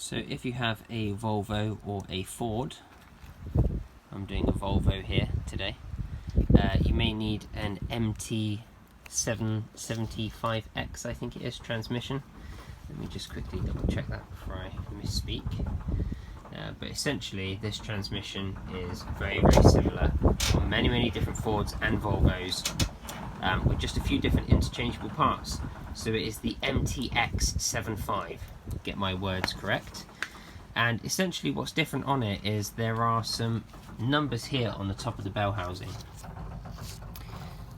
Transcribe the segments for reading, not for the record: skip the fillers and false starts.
So if you have a Volvo or a Ford, I'm doing a Volvo here today, you may need an MTX75X, I think it is, transmission. Let me just quickly double check that before I misspeak. But essentially this transmission is very, very similar on many different Fords and Volvos, with just a few different interchangeable parts. So it is the MTX75, get my words correct. And essentially what's different on it is there are some numbers here on the top of the bell housing.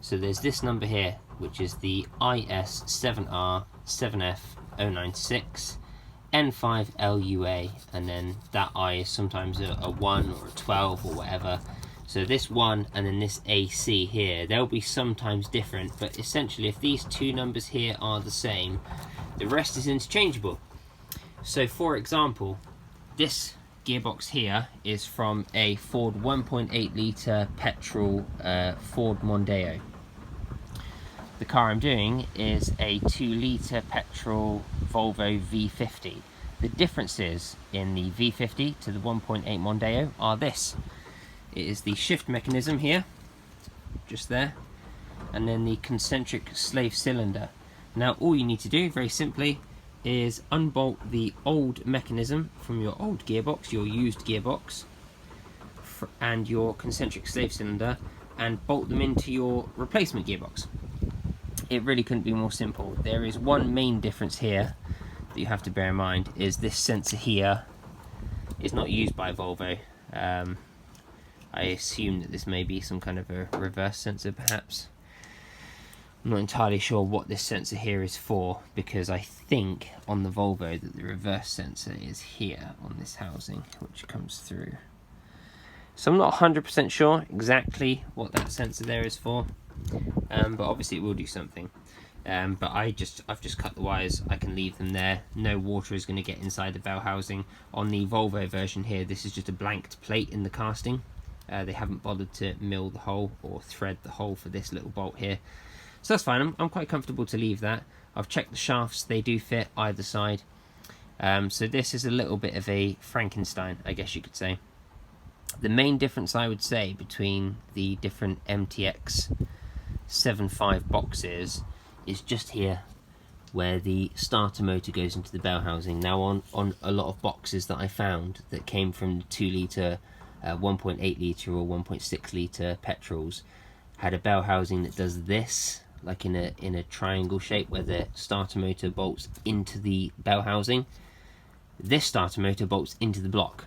So there's this number here, which is the IS7R7F096 N5LUA, and then that I is sometimes a 1 or a 12 or whatever. So this 1 and then this AC here, they'll be sometimes different, but essentially if these two numbers here are the same, the rest is interchangeable. So for example, this gearbox here is from a Ford 1.8 litre petrol Ford Mondeo. The car I'm doing is a 2 litre petrol Volvo V50. The differences in the V50 to the 1.8 Mondeo are this. It is the shift mechanism here, just there, and then the concentric slave cylinder. Now all you need to do, very simply, is unbolt the old mechanism from your old gearbox, your used gearbox, and your concentric slave cylinder, and bolt them into your replacement gearbox. It really couldn't be more simple. There is one main difference here that you have to bear in mind, is this sensor here is not used by Volvo. I assume that this may be some kind of a reverse sensor perhaps. I'm not entirely sure what this sensor here is for, because I think on the Volvo that the reverse sensor is here on this housing, which comes through. So I'm not 100% sure exactly what that sensor there is for, but obviously it will do something. But I've just cut the wires. I can leave them there. No water is going to get inside the bell housing. On the Volvo version here, this is just a blanked plate in the casting. They haven't bothered to mill the hole or thread the hole for this little bolt here. So that's fine, I'm quite comfortable to leave that. I've checked the shafts, they do fit either side. So this is a little bit of a Frankenstein, I guess you could say. The main difference I would say between the different MTX75 boxes is just here, where the starter motor goes into the bell housing. Now on a lot of boxes that I found that came from the 2 litre, 1.8 litre or 1.6 litre petrols, had a bell housing that does this, like in a triangle shape, where the starter motor bolts into the bell housing. This starter motor bolts into the block,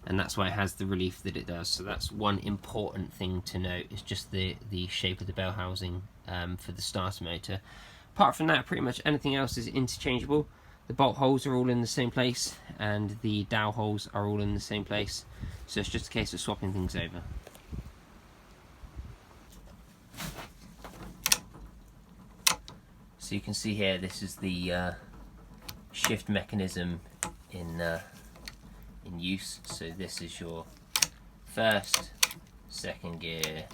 and that's why it has the relief that it does. So that's one important thing to note, is just the shape of the bell housing for the starter motor. Apart from that, pretty much anything else is interchangeable. The bolt holes are all in the same place, and the dowel holes are all in the same place. So it's just a case of swapping things over. So you can see here, this is the shift mechanism in use. So this is your first, second gear,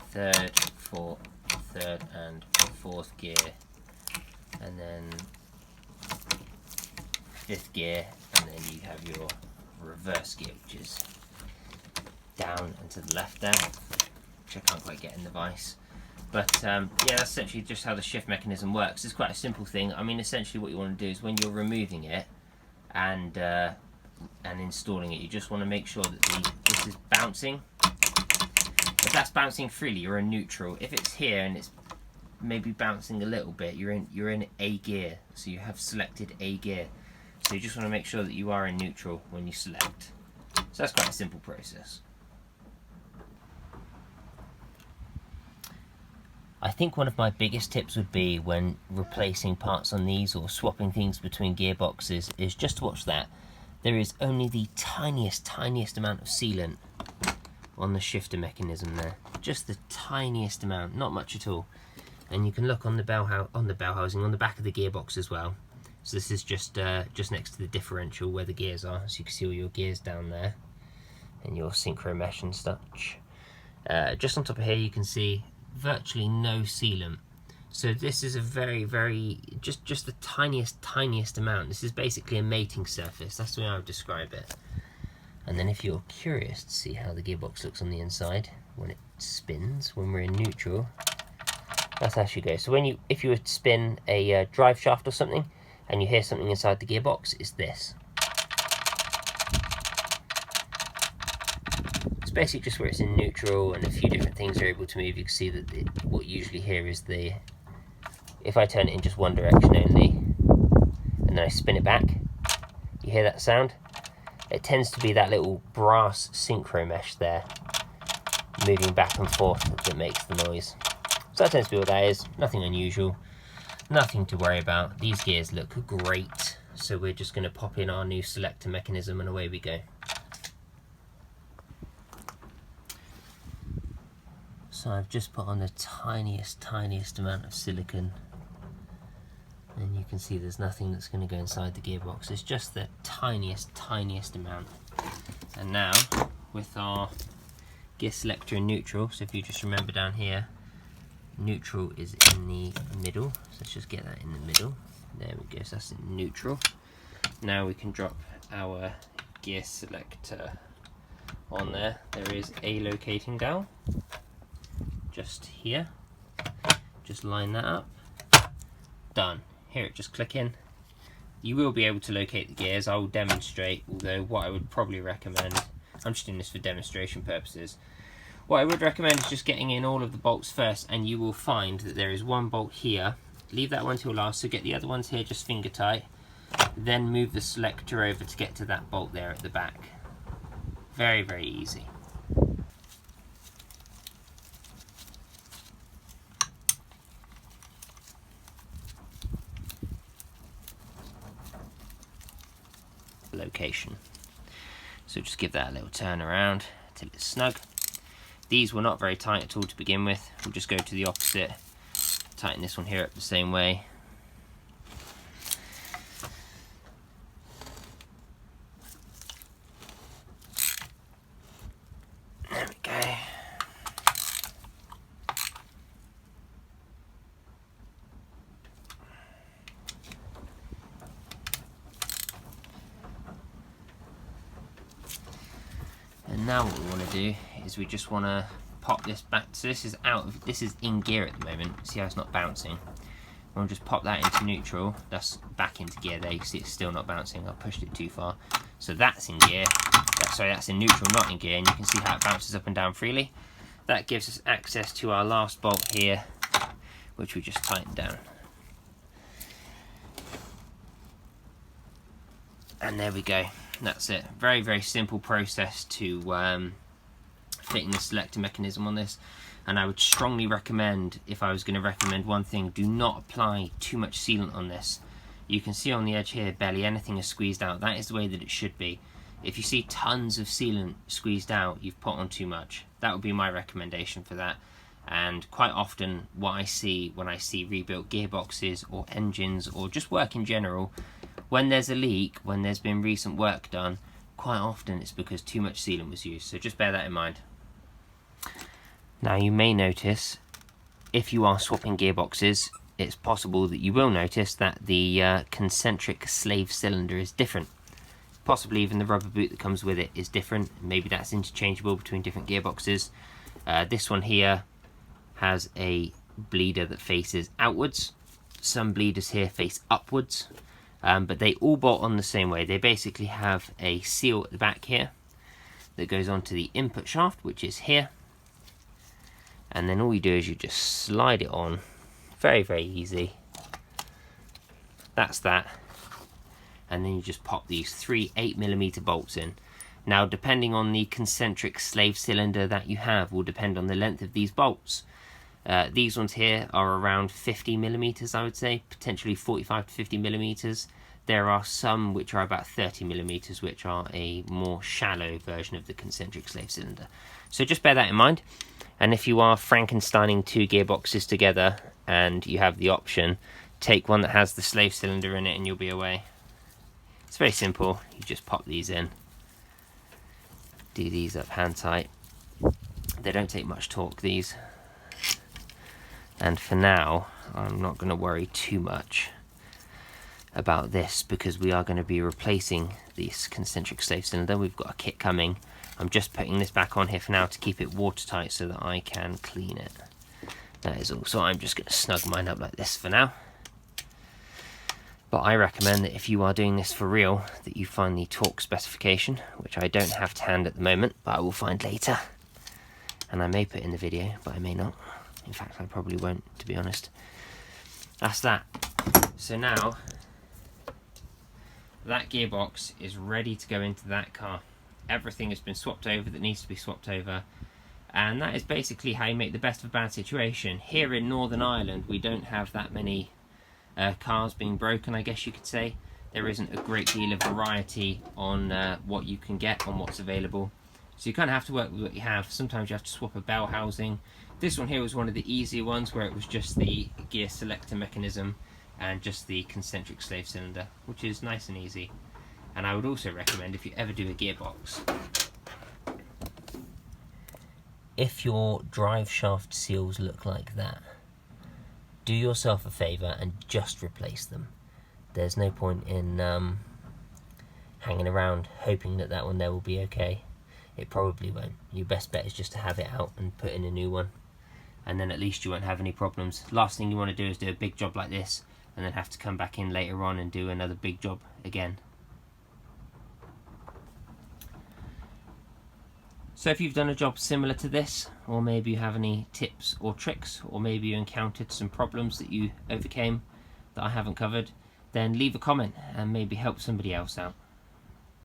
third, and fourth gear, and then fifth gear, and then you have your reverse gear, which is down and to the left there, which I can't quite get in the vice. But yeah, that's essentially just how the shift mechanism works. It's quite a simple thing. I mean, essentially what you want to do is when you're removing it and installing it, you just want to make sure that this is bouncing. If that's bouncing freely, you're in neutral. If it's here and it's maybe bouncing a little bit, you're in A gear. So you have selected A gear. So you just want to make sure that you are in neutral when you select. So that's quite a simple process. I think one of my biggest tips would be when replacing parts on these or swapping things between gearboxes is just to watch that. There is only the tiniest amount of sealant on the shifter mechanism there. Just the tiniest amount, not much at all. And you can look on the bell housing, on the back of the gearbox as well. So this is just next to the differential where the gears are. So you can see all your gears down there and your synchro mesh and such. Just on top of here you can see virtually no sealant. So this is a very, just the tiniest amount. This is basically a mating surface. That's the way I would describe it. And then if you're curious to see how the gearbox looks on the inside, when it spins, when we're in neutral, that's how it should go. So if you were to spin a drive shaft or something, and you hear something inside the gearbox, it's this. It's basically just where it's in neutral and a few different things are able to move. You can see that what you usually hear is if I turn it in just one direction only, and then I spin it back, you hear that sound? It tends to be that little brass synchro mesh there, moving back and forth, that makes the noise. So that tends to be what that is. Nothing unusual, nothing to worry about. These gears look great, so we're just going to pop in our new selector mechanism and away we go. So I've just put on the tiniest amount of silicone, and you can see there's nothing that's going to go inside the gearbox. It's just the tiniest amount. And now with our gear selector in neutral, so if you just remember down here, neutral is in the middle, so let's just get that in the middle. There we go, so that's in neutral. Now we can drop our gear selector on there. There is a locating dowel just here. Just line that up. Done. Hear it just click in. You will be able to locate the gears. I will demonstrate, although what I would probably recommend, I'm just doing this for demonstration purposes, what I would recommend is just getting in all of the bolts first, and you will find that there is one bolt here. Leave that one till last, so get the other ones here just finger tight, then move the selector over to get to that bolt there at the back. Very easy. Location. So just give that a little turn around till it's snug. These were not very tight at all to begin with. We'll just go to the opposite, tighten this one here up the same way. There we go. And now what we want to do is we just want to pop this back. So this is in gear at the moment. See how it's not bouncing? We'll just pop that into neutral. That's back into gear there. You can see it's still not bouncing. I pushed it too far. So that's in gear. That's in neutral, not in gear. And you can see how it bounces up and down freely. That gives us access to our last bolt here, which we just tighten down. And there we go. That's it. Very simple process to fitting the selector mechanism on this. And I would strongly recommend, if I was going to recommend one thing, do not apply too much sealant on this. You can see on the edge here, barely anything is squeezed out. That is the way that it should be. If you see tons of sealant squeezed out, you've put on too much. That would be my recommendation for that. And quite often what I see when I see rebuilt gearboxes or engines or just work in general, when there's a leak, when there's been recent work done, quite often it's because too much sealant was used. So just bear that in mind. Now you may notice, if you are swapping gearboxes, it's possible that you will notice that the concentric slave cylinder is different. Possibly even the rubber boot that comes with it is different. Maybe that's interchangeable between different gearboxes. This one here has a bleeder that faces outwards. Some bleeders here face upwards, but they all bolt on the same way. They basically have a seal at the back here that goes onto the input shaft, which is here. And then all you do is you just slide it on. Very easy. That's that. And then you just pop these 3 8mm bolts in. Now, depending on the concentric slave cylinder that you have will depend on the length of these bolts. These ones here are around 50mm, I would say, potentially 45 to 50mm. There are some which are about 30mm, which are a more shallow version of the concentric slave cylinder. So just bear that in mind. And if you are Frankensteining 2 gearboxes together and you have the option, take one that has the slave cylinder in it and you'll be away. It's very simple. You just pop these in. Do these up hand tight. They don't take much torque, these. And for now, I'm not going to worry too much about this, because we are going to be replacing this concentric slave cylinder. We've got a kit coming. I'm just putting this back on here for now to keep it watertight so that I can clean it. That is all. So I'm just going to snug mine up like this for now. But I recommend that if you are doing this for real, that you find the torque specification, which I don't have to hand at the moment, but I will find later. And I may put in the video, but I may not. In fact, I probably won't, to be honest. That's that. So now, that gearbox is ready to go into that car. Everything has been swapped over that needs to be swapped over. And that is basically how you make the best of a bad situation. Here in Northern Ireland, we don't have that many cars being broken, I guess you could say. There isn't a great deal of variety on what you can get, on what's available. So you kind of have to work with what you have. Sometimes you have to swap a bell housing. This one here was one of the easier ones, where it was just the gear selector mechanism and just the concentric slave cylinder, which is nice and easy. And I would also recommend, if you ever do a gearbox, if your drive shaft seals look like that, do yourself a favour and just replace them. There's no point in hanging around hoping that that one there will be okay. It probably won't. Your best bet is just to have it out and put in a new one, and then at least you won't have any problems. Last thing you want to do is do a big job like this and then have to come back in later on and do another big job again. So if you've done a job similar to this, or maybe you have any tips or tricks, or maybe you encountered some problems that you overcame that I haven't covered, then leave a comment and maybe help somebody else out.